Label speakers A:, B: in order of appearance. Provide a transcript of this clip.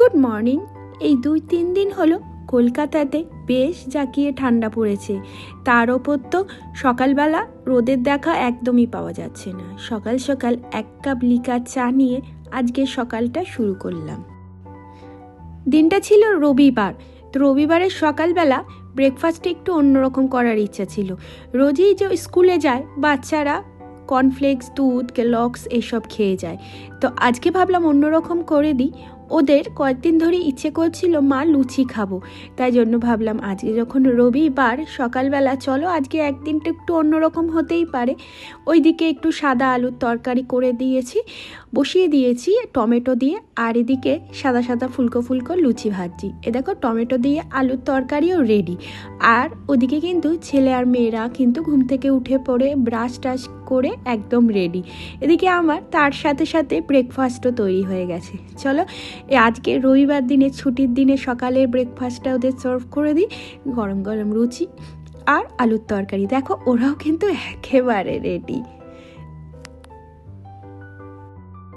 A: Good morning. এই 2-3 দিন হলো কলকাতাতে বেশ জাঁকিয়ে ঠান্ডা পড়েছে। তার ওপর তো সকালবেলা রোদের দেখা একদমই পাওয়া যাচ্ছে না। সকাল সকাল 1 কাপ লিকার চা নিয়ে আজকে সকালটা শুরু করলাম। দিনটা ছিল রবিবার, তো রবিবারের সকালবেলা ব্রেকফাস্টে একটু অন্যরকম করার ইচ্ছা ছিল। রোজই যে স্কুলে যায় বাচ্চারা কর্নফ্লেক্স, দুধ, কেলগস এসব খেয়ে যায়, তো আজকে ভাবলাম অন্যরকম করে দিই। ওদের কয়েকদিন ধরে ইচ্ছে করছিল মা লুচি খাবো, তাই জন্য ভাবলাম আজকে যখন রবিবার সকালবেলা চলো আজকে একদিনটা একটু অন্যরকম হতেই পারে। ওইদিকে একটু সাদা আলুর তরকারি করে দিয়েছি, বসিয়ে দিয়েছি টমেটো দিয়ে, আর এদিকে সাদা সাদা ফুলকো ফুলকো লুচি ভাজছি। এ দেখো টমেটো দিয়ে আলুর তরকারিও রেডি। আর ওদিকে কিন্তু ছেলে আর মেয়েরা কিন্তু ঘুম থেকে উঠে পড়ে ব্রাশ টাশ করে একদম রেডি। এদিকে আমার তার সাথে সাথে ব্রেকফাস্টও তৈরি হয়ে গেছে। চলো আজকে রবিবার দিনে ছুটির দিনে সকালের ব্রেকফাস্টটা ওদের সার্ভ করে দিই। গরম গরম লুচি আর আলুর তরকারি। দেখো ওরাও কিন্তু একেবারে রেডি।